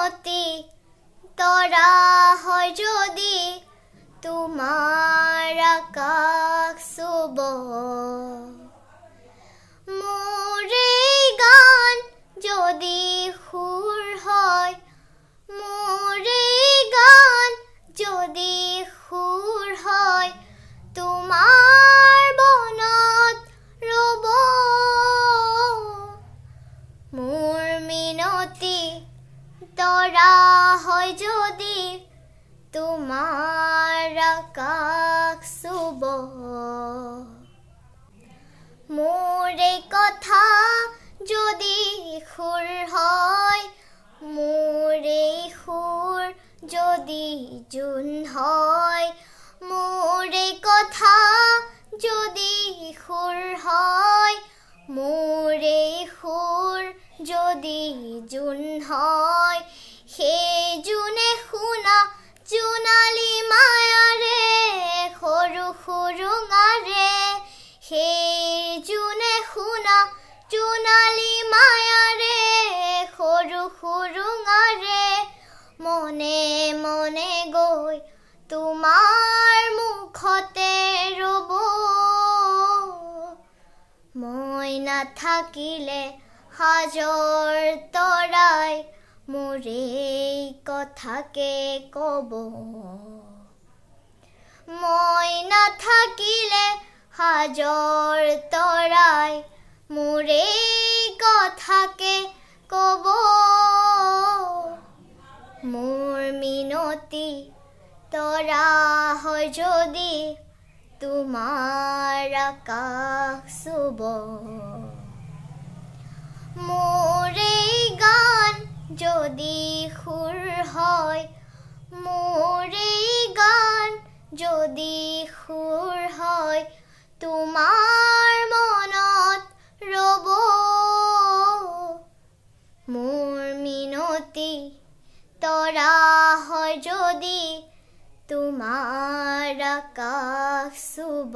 মিনতি তৰা হয় যদি তোমাৰ আকাশ চুব মোৰে গান যদি সুৰ হয় মোৰে গান যদি সুৰ হয় তোমাৰ বনত ৰব মোৰ মিনতি তৰা হয় যদি তোমাৰ আকাশ চুব মোৰে কথা যদি সুৰ হয় মোৰে সুৰ যদি জোন হয় মোৰে কথা যদি সুৰ হয় মোৰে সুৰ যদি জোন হয় সেই জোনে শুনা জোনালী মায়াৰে সৰু সুৰুঙাৰে সেই জোনে শুনা জোনালী মায়াৰে সৰু সুৰুঙাৰে মনে মনে গৈ তোমাৰ মুখতে ৰব মই নাথাকিলে সাজৰ তৰাই মোৰে কথাকে কব মই নাথাকিলে সাজৰ তৰাই মোৰে কথাকে কব মোৰ মিনতি তৰা হয় যদি তোমাৰ আকাশ চুব মোৰে গান যদি সুৰ হয় মোৰে গান যদি সুৰ হয় তোমাৰ মনত ৰব মোৰ মিনতি তৰা হয় যদি তোমাৰ আকাশ চুব